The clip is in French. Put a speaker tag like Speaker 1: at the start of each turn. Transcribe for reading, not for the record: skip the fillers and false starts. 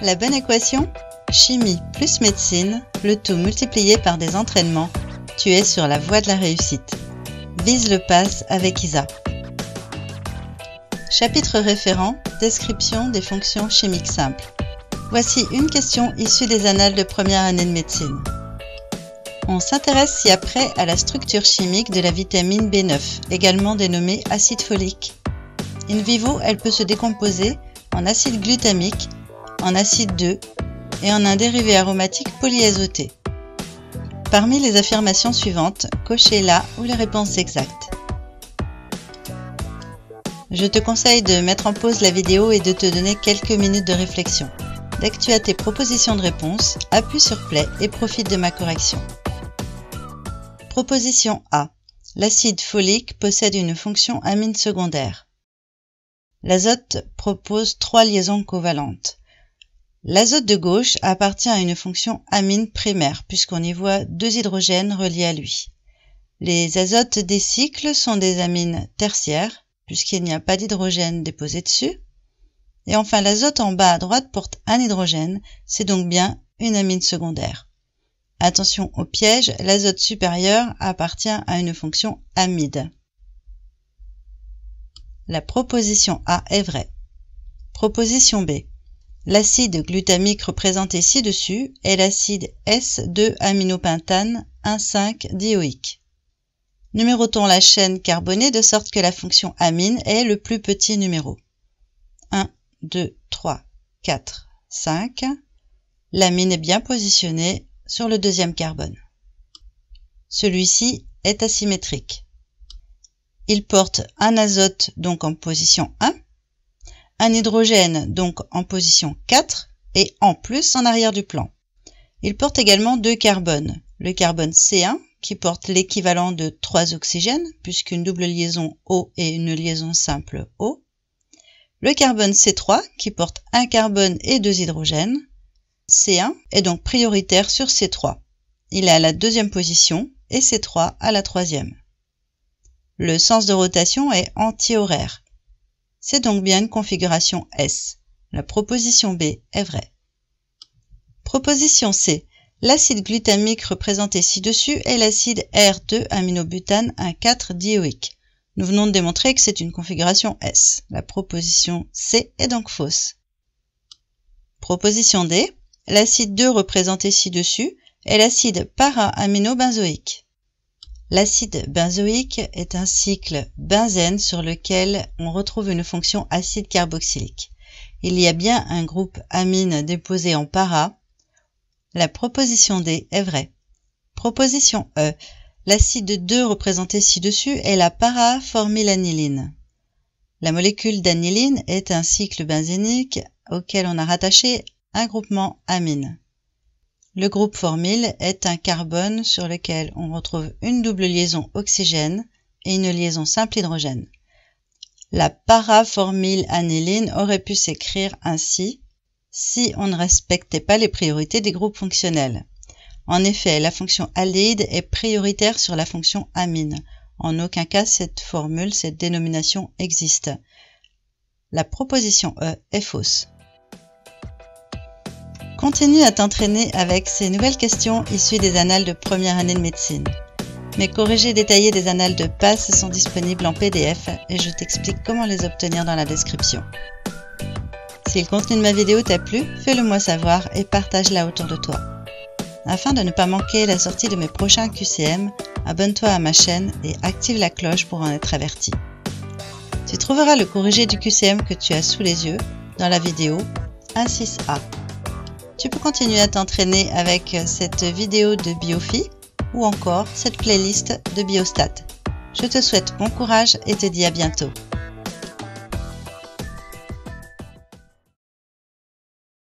Speaker 1: La bonne équation? Chimie plus médecine, le tout multiplié par des entraînements. Tu es sur la voie de la réussite. Vise le pass avec Isa. Chapitre référent, description des fonctions chimiques simples. Voici une question issue des annales de première année de médecine. On s'intéresse ci-après à la structure chimique de la vitamine B9, également dénommée acide folique. In vivo, elle peut se décomposer en acide glutamique, en acide 2 et en un dérivé aromatique polyazoté. Parmi les affirmations suivantes, cochez la ou les réponses exactes. Je te conseille de mettre en pause la vidéo et de te donner quelques minutes de réflexion. Dès que tu as tes propositions de réponse, appuie sur play et profite de ma correction. Proposition A. L'acide folique possède une fonction amine secondaire. L'azote propose 3 liaisons covalentes. L'azote de gauche appartient à une fonction amine primaire puisqu'on y voit 2 hydrogènes reliés à lui. Les azotes des cycles sont des amines tertiaires puisqu'il n'y a pas d'hydrogène déposé dessus. Et enfin, l'azote en bas à droite porte un hydrogène, c'est donc bien une amine secondaire. Attention au piège, l'azote supérieur appartient à une fonction amide. La proposition A est vraie. Proposition B. L'acide glutamique représenté ci-dessus est l'acide S2-aminopentane 1,5-dioïque. Numérotons la chaîne carbonée de sorte que la fonction amine est le plus petit numéro. 1, 2, 3, 4, 5. L'amine est bien positionnée sur le deuxième carbone. Celui-ci est asymétrique. Il porte un azote donc en position 1, un hydrogène donc en position 4 et en plus en arrière du plan. Il porte également 2 carbones, le carbone C1 qui porte l'équivalent de 3 oxygènes puisqu'une double liaison O et une liaison simple O, le carbone C3 qui porte un carbone et 2 hydrogènes. C1 est donc prioritaire sur C3. Il est à la deuxième position et C3 à la troisième. Le sens de rotation est anti-horaire. C'est donc bien une configuration S. La proposition B est vraie. Proposition C. L'acide glutamique représenté ci-dessus est l'acide R2-aminobutane 1,4-dioïque. Nous venons de démontrer que c'est une configuration S. La proposition C est donc fausse. Proposition D. L'acide 2 représenté ci-dessus est l'acide para-aminobenzoïque. L'acide benzoïque est un cycle benzène sur lequel on retrouve une fonction acide carboxylique. Il y a bien un groupe amine déposé en para. La proposition D est vraie. Proposition E. L'acide 2 représenté ci-dessus est la paraformylaniline. La molécule d'aniline est un cycle benzénique auquel on a rattaché un groupement amine. Le groupe formyle est un carbone sur lequel on retrouve une double liaison oxygène et une liaison simple hydrogène. La paraformylaniline aurait pu s'écrire ainsi si on ne respectait pas les priorités des groupes fonctionnels. En effet, la fonction aldéhyde est prioritaire sur la fonction amine. En aucun cas cette dénomination existe. La proposition E est fausse. Continue à t'entraîner avec ces nouvelles questions issues des annales de première année de médecine. Mes corrigés détaillés des annales de PASS sont disponibles en PDF et je t'explique comment les obtenir dans la description. Si le contenu de ma vidéo t'a plu, fais-le moi savoir et partage-la autour de toi. Afin de ne pas manquer la sortie de mes prochains QCM, abonne-toi à ma chaîne et active la cloche pour en être averti. Tu trouveras le corrigé du QCM que tu as sous les yeux dans la vidéo 1.6a. Tu peux continuer à t'entraîner avec cette vidéo de Biofi ou encore cette playlist de Biostat. Je te souhaite bon courage et te dis à bientôt.